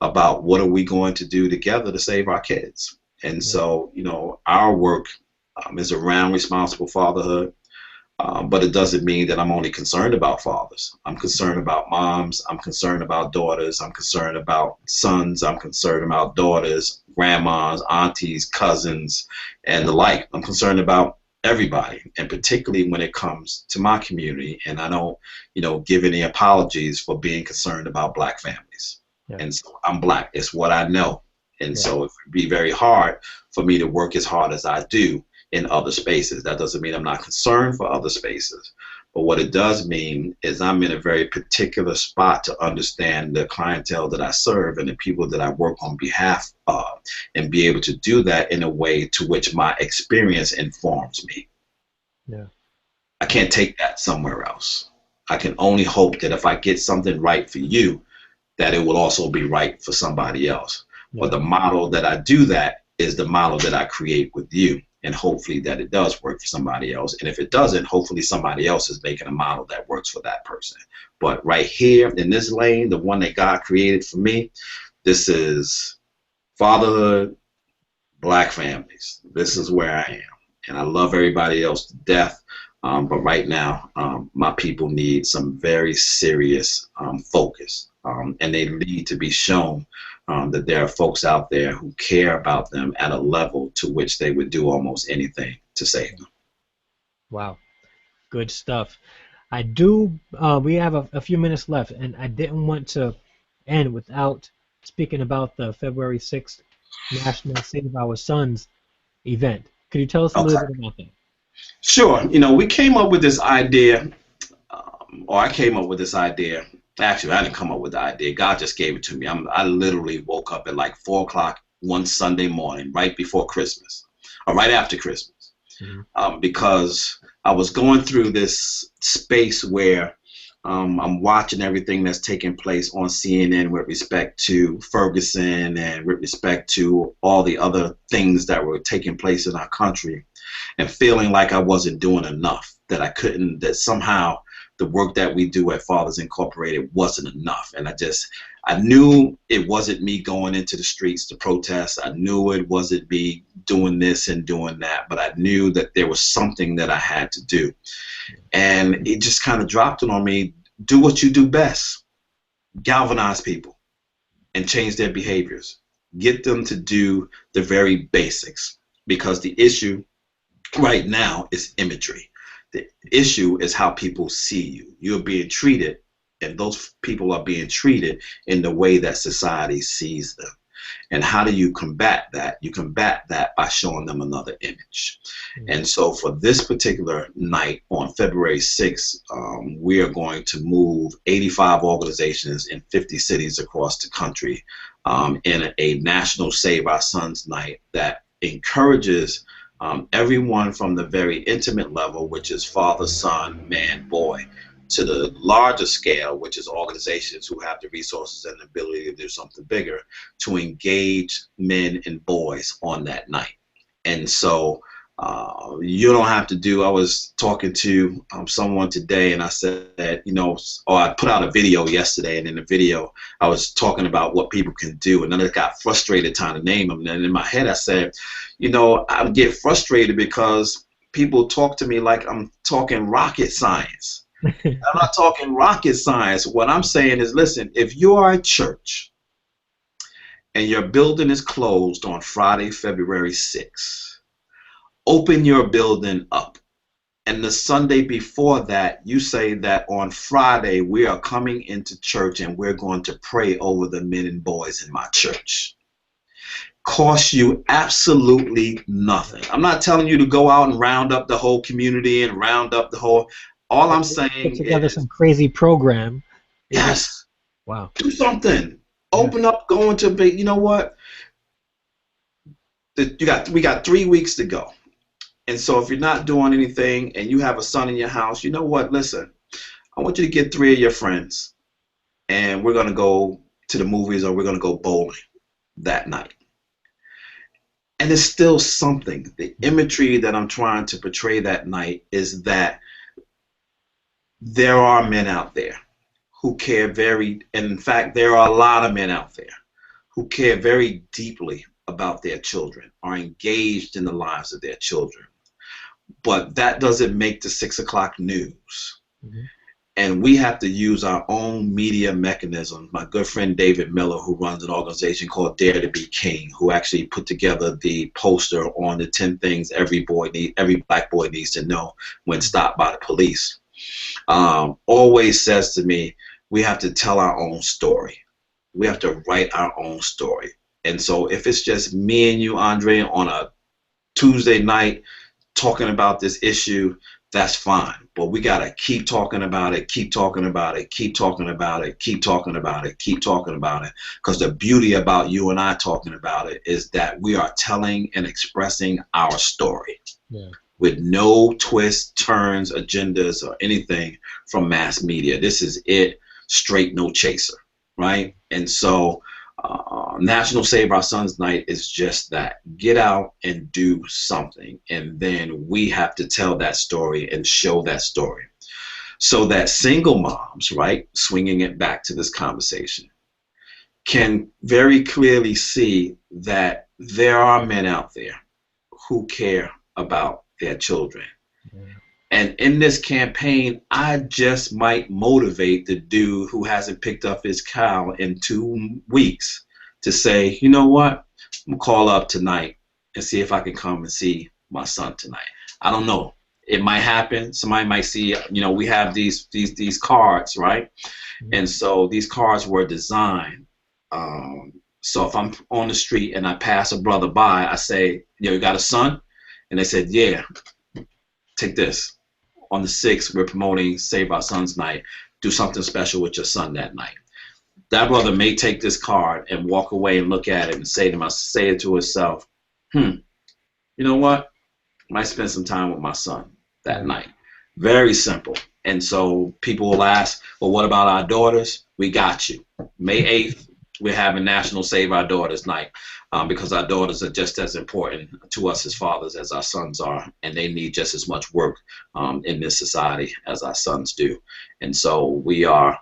S2: about what are we going to do together to save our kids. And
S1: Yeah.
S2: so, our work is around responsible fatherhood. But it doesn't mean that I'm only concerned about fathers. I'm concerned about moms. I'm concerned about daughters. I'm concerned about sons. I'm concerned about daughters, grandmas, aunties, cousins, and the like. I'm concerned about everybody, and particularly when it comes to my community. And I don't, give any apologies for being concerned about Black families.
S1: Yeah.
S2: And so I'm Black. It's what I know. And
S1: Yeah.
S2: so it would be very hard for me to work as hard as I do in other spaces. That doesn't mean I'm not concerned for other spaces. But what it does mean is I'm in a very particular spot to understand the clientele that I serve and the people that I work on behalf of, and be able to do that in a way to which my experience informs me.
S1: Yeah.
S2: I can't take that somewhere else. I can only hope that if I get something right for you, that it will also be right for somebody else. But
S1: Yeah.
S2: the model that I do that is the model that I create with you. And hopefully that it does work for somebody else. And if it doesn't, hopefully somebody else is making a model that works for that person. But right here in this lane, the one that God created for me, this is fatherhood, Black families. This is where I am. and I love everybody else to death. But right now, my people need some very serious focus, and they need to be shown that there are folks out there who care about them at a level to which they would do almost anything to save them.
S1: Wow, good stuff. I do. We have a few minutes left, and I didn't want to end without speaking about the February 6th National Save Our Sons event. Could you tell us a little
S2: Okay.
S1: bit about that?
S2: Sure. We came up with this idea, or I came up with this idea. Actually, I didn't come up with the idea. God just gave it to me. I literally woke up at like 4 o'clock one Sunday morning, right before Christmas, or right after Christmas,
S1: Hmm.
S2: because I was going through this space where I'm watching everything that's taking place on CNN with respect to Ferguson and with respect to all the other things that were taking place in our country, and feeling like I wasn't doing enough, that I couldn't, that somehow the work that we do at Fathers Incorporated wasn't enough. And I knew it wasn't me going into the streets to protest. I knew it wasn't me doing this and doing that, but I knew that there was something that I had to do. And it just kind of dropped it on me. Do what you do best. Galvanize people and change their behaviors. Get them to do the very basics, because the issue right now is imagery. The issue is how people see you. You're being treated, and those people are being treated in the way that society sees them. And how do you combat that? You combat that by showing them another image. And so for this particular night on February 6th, we are going to move 85 organizations in 50 cities across the country in a National Save Our Sons night that encourages everyone from the very intimate level, which is father, son, man, boy, to the larger scale, which is organizations who have the resources and the ability to do something bigger, to engage men and boys on that night. And so you don't have to do, I was talking to someone today, and I said, or I put out a video yesterday, and in the video I was talking about what people can do, and then I got frustrated trying to name them. And in my head I said, I get frustrated because people talk to me like I'm talking rocket science. I'm not talking rocket science. What I'm saying is, listen, if you are a church and your building is closed on Friday, February 6th, open your building up. And the Sunday before that, you say that on Friday, we are coming into church and we're going to pray over the men and boys in my church. Costs you absolutely nothing. I'm not telling you to go out and round up the whole community and round up the whole. All I'm saying
S1: Put together
S2: is,
S1: some crazy program.
S2: yes,
S1: Wow.
S2: do something.
S1: Yeah.
S2: Open up, go into big. You know what? We got 3 weeks to go. And so if you're not doing anything and you have a son in your house, you know what? Listen, I want you to get 3 of your friends, and we're going to go to the movies, or we're going to go bowling that night. And it's still something. The imagery that I'm trying to portray that night is that there are men out there who care and in fact, there are a lot of men out there who care very deeply about their children, are engaged in the lives of their children. But that doesn't make the 6 o'clock news.
S1: Mm-hmm.
S2: And we have to use our own media mechanisms. My good friend David Miller, who runs an organization called Dare to Be King, who actually put together the poster on the 10 things every black boy needs to know when stopped by the police, always says to me, we have to tell our own story. We have to write our own story. And so if it's just me and you, Andre, on a Tuesday night talking about this issue, that's fine. But we got to keep talking about it, keep talking about it, keep talking about it, keep talking about it, keep talking about it. Because the beauty about you and I talking about it is that we are telling and expressing our story. Yeah. With no twists, turns, agendas, or anything from mass media. This is it, straight, no chaser, right? And so National Save Our Sons Night is just that. Get out and do something. And then we have to tell that story and show that story. So that single moms, right, swinging it back to this conversation, can very clearly see that there are men out there who care about their children.
S1: Yeah.
S2: And in this campaign, I just might motivate the dude who hasn't picked up his cow in 2 weeks to say, you know what, I'm gonna call up tonight and see if I can come and see my son tonight. I don't know. It might happen. Somebody might see, we have these cards, right? And so these cards were designed. So if I'm on the street and I pass a brother by, I say, you got a son? And they said, yeah, take this. On the 6th, we're promoting Save Our Sons Night. Do something special with your son that night. That brother may take this card and walk away and look at it and say it to himself, you know what? I might spend some time with my son that night. Very simple. And so people will ask, well, what about our daughters? We got you. May 8th, we're having National Save Our Daughters Night because our daughters are just as important to us as fathers as our sons are, and they need just as much work in this society as our sons do. And so we are,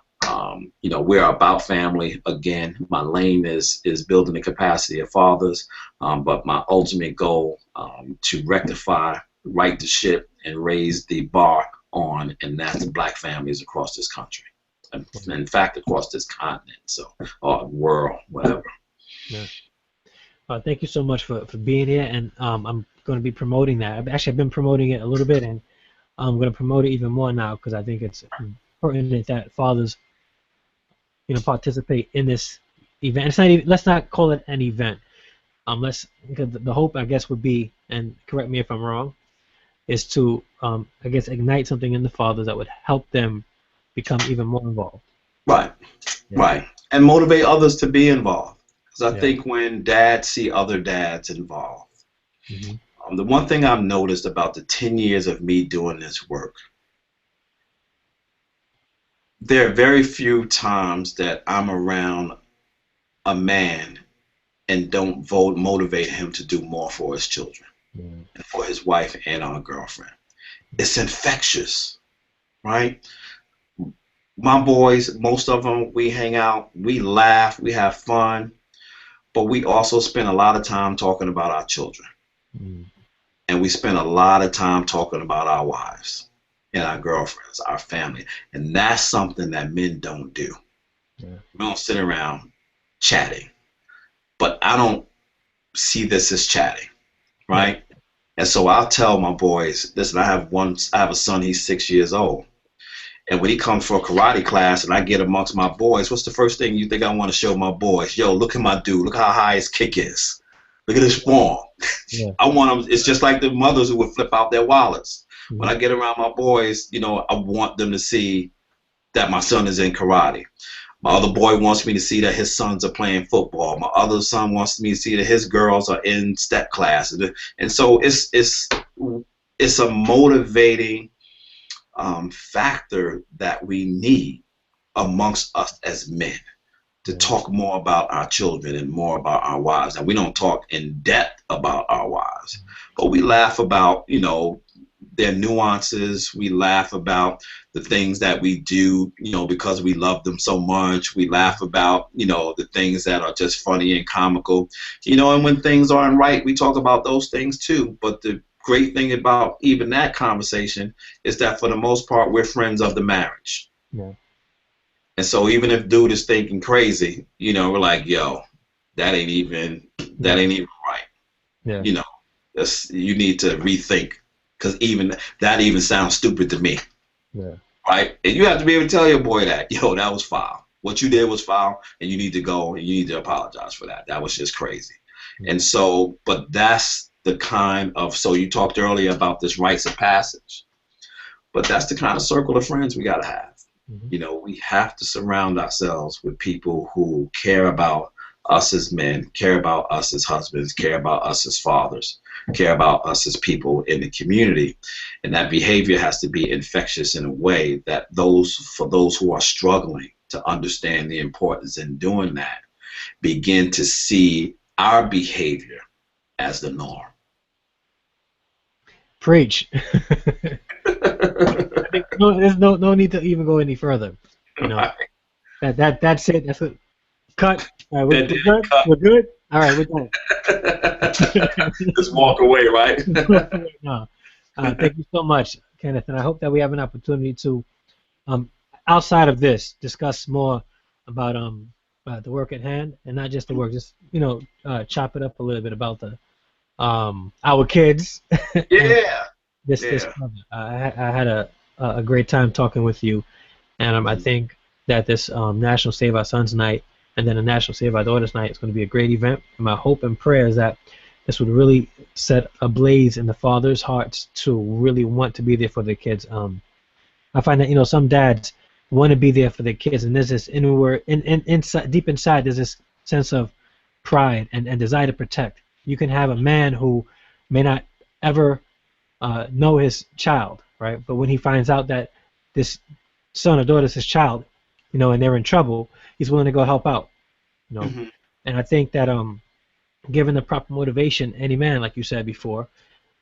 S2: we're about family. Again, my lane is building the capacity of fathers, but my ultimate goal to rectify, right the ship, and raise the bar on, and that's Black families across this country. In fact, across this continent, or world, whatever.
S1: Yeah. Thank you so much for being here, and I'm going to be promoting that. I've been promoting it a little bit, and I'm going to promote it even more now because I think it's important that fathers, participate in this event. It's not even, let's not call it an event. Because the hope, I guess, would be, and correct me if I'm wrong, is to, ignite something in the fathers that would help them become even more involved.
S2: Right, right. And motivate others to be involved. Because I think when dads see other dads involved, the one thing I've noticed about the 10 years of me doing this work, there are very few times that I'm around a man and don't motivate him to do more for his children, and for his wife and our girlfriend. It's infectious, right? My boys, most of them, we hang out, we laugh, we have fun, but we also spend a lot of time talking about our children. And we spend a lot of time talking about our wives and our girlfriends, our family. And that's something that men don't do. We don't sit around chatting. But I don't see this as chatting, right? And so I'll tell my boys, listen, I have a son, he's 6 years old. And when he comes for a karate class and I get amongst my boys, what's the first thing you think I want to show my boys? Yo, look at my dude. Look how high his kick is. Look at his form. I want them. It's just like the mothers who would flip out their wallets. When I get around my boys, I want them to see that my son is in karate. My other boy wants me to see that his sons are playing football. My other son wants me to see that his girls are in step class. And so it's a motivating factor that we need amongst us as men to talk more about our children and more about our wives. And we don't talk in depth about our wives, but we laugh about, their nuances. We laugh about the things that we do, because we love them so much. We laugh about, the things that are just funny and comical, and when things aren't right, we talk about those things too. But the great thing about even that conversation is that for the most part, we're friends of the marriage. And so even if dude is thinking crazy, we're like, yo, that ain't even right. You need to rethink, because even that even sounds stupid to me. Right? And you have to be able to tell your boy that, yo, that was foul. What you did was foul, and you need to go and you need to apologize for that. That was just crazy. And so, but that's the kind of, so you talked earlier about this rites of passage, but that's the kind of circle of friends we got to have. We have to surround ourselves with people who care about us as men, care about us as husbands, care about us as fathers, care about us as people in the community. And that behavior has to be infectious in a way that for those who are struggling to understand the importance in doing that, begin to see our behavior as the norm.
S1: Preach. I think there's no need to even go any further. That's it. That's it. Cut. All right, we're good. We're good. All right, we're done.
S2: Just walk away, right?
S1: No. Thank you so much, Kenneth, and I hope that we have an opportunity to, um, outside of this, discuss more about the work at hand, and not just the work, just chop it up a little bit about the our kids and
S2: Yeah,
S1: this
S2: yeah.
S1: brother. I had a great time talking with you, and I
S2: Mhm.
S1: think that this National Save Our Sons Night and then the National Save Our Daughters Night is going to be a great event. And my hope and prayer is that this would really set a blaze in the fathers' hearts to really want to be there for their kids. I find that some dads want to be there for their kids, and there's this inward, inside, deep inside, there's this sense of pride and desire to protect. You can have a man who may not ever know his child, right? But when he finds out that this son or daughter is his child, and they're in trouble, he's willing to go help out, you know.
S2: Mhm.
S1: And I think that given the proper motivation, any man, like you said before,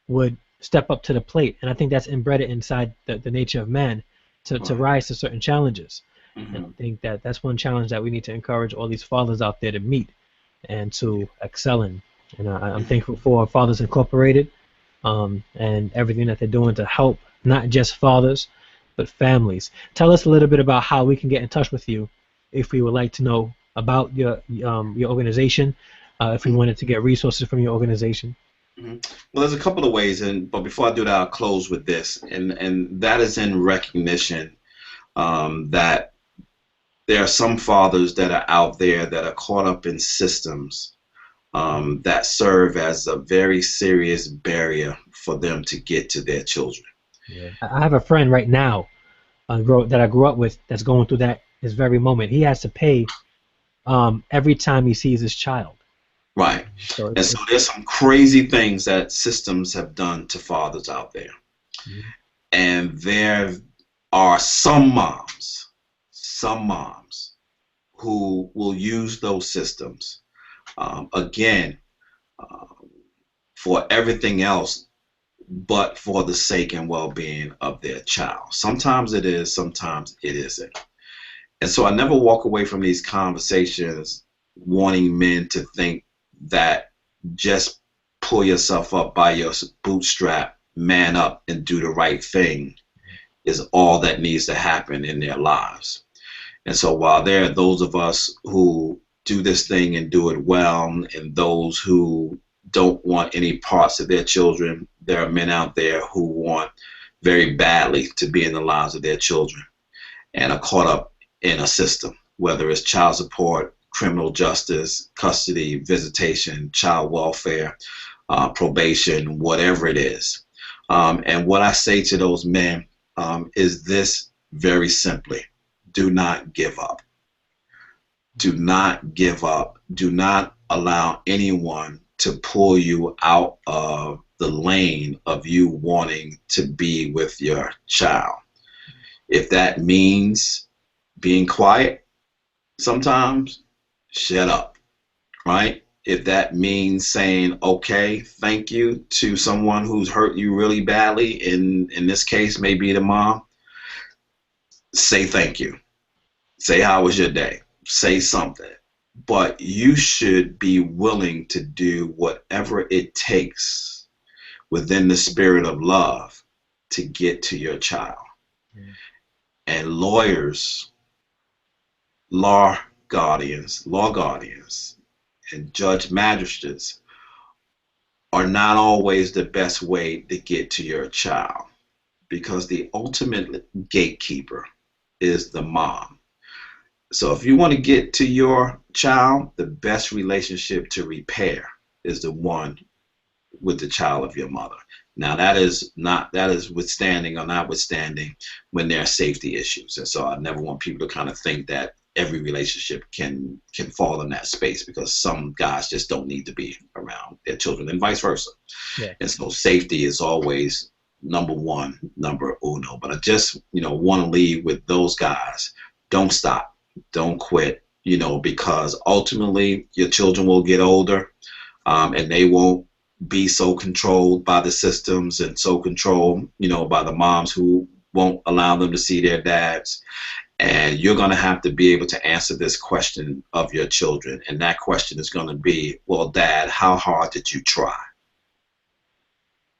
S1: would step up to the plate. And I think that's embedded inside the nature of man to
S2: Right.
S1: rise to certain challenges. And I
S2: Mhm.
S1: think that that's one challenge that we need to encourage all these fathers out there to meet and to excel in. And I'm
S2: Mhm.
S1: thankful for Fathers Incorporated and everything that they're doing to help not just fathers, but families. Tell us a little bit about how we can get in touch with you if we would like to know about your organization, if we wanted to get resources from your organization.
S2: Mhm. Well, there's a couple of ways, but before I do that, I'll close with this, and that is in recognition that there are some fathers that are out there that are caught up in systems that serve as a very serious barrier for them to get to their children.
S1: Yeah. I have a friend right now that I grew up with that's going through that this very moment. He has to pay every time he sees his child.
S2: Right.
S1: So
S2: And so there's some crazy things that systems have done to fathers out there.
S1: Mhm.
S2: And there are some moms who will use those systems again for everything else but for the sake and well-being of their child. Sometimes it is, sometimes it isn't. And so I never walk away from these conversations wanting men to think that just pull yourself up by your bootstrap, man up, and do the right thing is all that needs to happen in their lives. And so while there are those of us who do this thing and do it well, and those who don't want any parts of their children, there are men out there who want very badly to be in the lives of their children and are caught up in a system, whether it's child support, criminal justice, custody, visitation, child welfare, probation, whatever it is. And what I say to those men is this very simply: do not give up. Do not give up. Do not allow anyone to pull you out of the lane of you wanting to be with your child. If that means being quiet sometimes, shut up, right? If that means saying okay, thank you to someone who's hurt you really badly, in this case maybe the mom, say thank you. Say how was your day. Say something. But you should be willing to do whatever it takes within the spirit of love to get to your child. And lawyers, law guardians, and judge magistrates are not always the best way to get to your child, because the ultimate gatekeeper is the mom. So if you want to get to your child, the best relationship to repair is the one with the child of your mother. Now that is withstanding or notwithstanding when there are safety issues. And so I never want people to kind of think that every relationship can fall in that space, because some guys just don't need to be around their children and vice versa.
S1: Yeah.
S2: And so safety is always number one, number uno. But I just want to leave with those guys. Don't stop. Don't quit. Because ultimately your children will get older, and they won't be so controlled by the systems and so controlled, by the moms who won't allow them to see their dads. And you're going to have to be able to answer this question of your children. And that question is going to be, well, Dad, how hard did you try?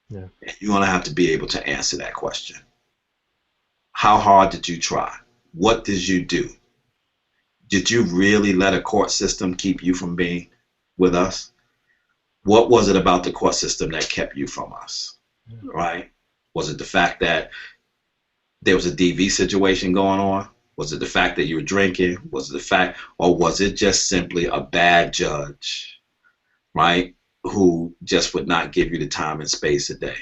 S1: Yeah.
S2: And you're going to have to be able to answer that question. How hard did you try? What did you do? Did you really let a court system keep you from being with us? What was it about the court system that kept you from us?
S1: Yeah.
S2: Right? Was it the fact that there was a DV situation going on? Was it the fact that you were drinking? Was it the fact, or was it just simply a bad judge, right? Who just would not give you the time and space a day.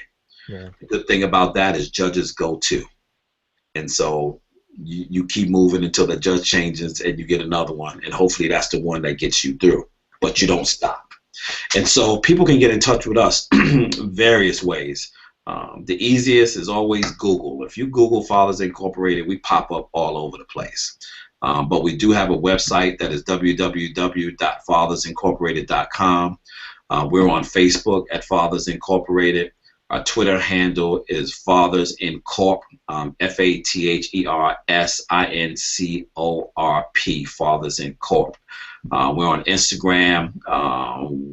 S1: Yeah.
S2: The good thing about that is judges go too. And so you keep moving until the judge changes and you get another one. And hopefully that's the one that gets you through, but you don't stop. And so people can get in touch with us various ways. The easiest is always Google. If you Google Fathers Incorporated, we pop up all over the place. But we do have a website that is www.fathersincorporated.com. We're on Facebook at Fathers Incorporated. Our Twitter handle is Fathers Incorp, FATHERSINCORP, Fathers Incorp. We're on Instagram.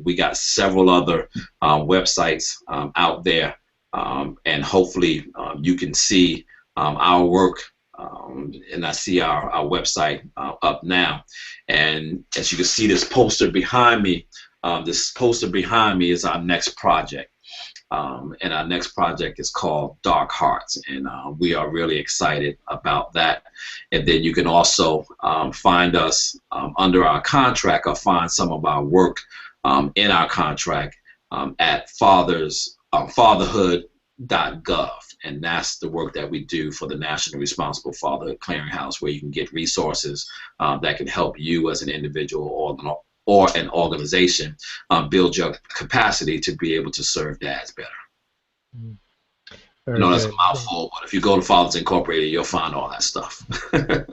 S2: We got several other websites out there, and hopefully you can see our work. And I see our website up now. And as you can see, this poster behind me, is our next project. And our next project is called Dark Hearts, and we are really excited about that. And then you can also find us under our contract, or find some of our work in our contract at fatherhood.gov, and that's the work that we do for the National Responsible Fatherhood Clearinghouse, where you can get resources that can help you as an individual or an organization build your capacity to be able to serve dads better.
S1: Very
S2: I know that's
S1: good.
S2: a mouthful, but if you go to Fathers Incorporated, you'll find all that stuff.
S1: I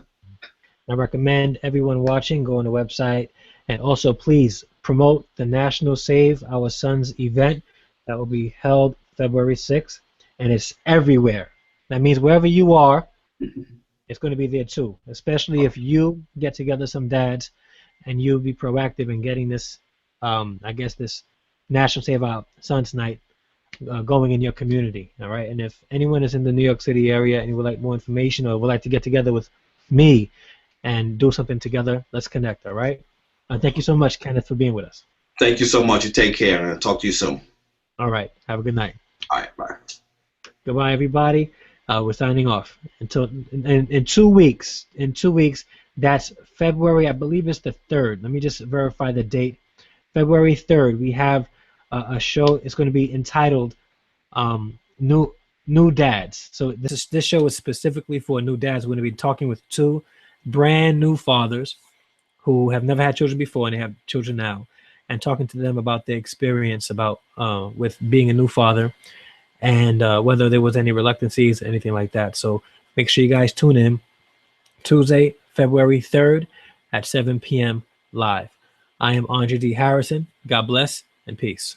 S1: recommend everyone watching go on the website, and also please promote the National Save Our Sons event that will be held February 6th, and it's everywhere. That means wherever you are, it's going to be there too, especially if you get together some dads and you be proactive in getting this, this National Save Our Sons night going in your community. All right. And if anyone is in the New York City area and you would like more information, or would like to get together with me and do something together, let's connect. All right. Thank you so much, Kenneth, for being with us.
S2: Thank you so much. You take care, and I'll talk to you soon.
S1: All right. Have a good night.
S2: All right. Bye.
S1: Goodbye, everybody. We're signing off until in 2 weeks. In 2 weeks, that's February. I believe it's the 3rd. Let me just verify the date. February 3rd. We have a show. It's going to be entitled New Dads. So this show is specifically for new dads. We're going to be talking with 2 brand new fathers who have never had children before, and they have children now, and talking to them about their experience about with being a new father, and whether there was any reluctancies, anything like that. So make sure you guys tune in Tuesday, February 3rd at 7 p.m. live. I am Andre D. Harrison. God bless and peace.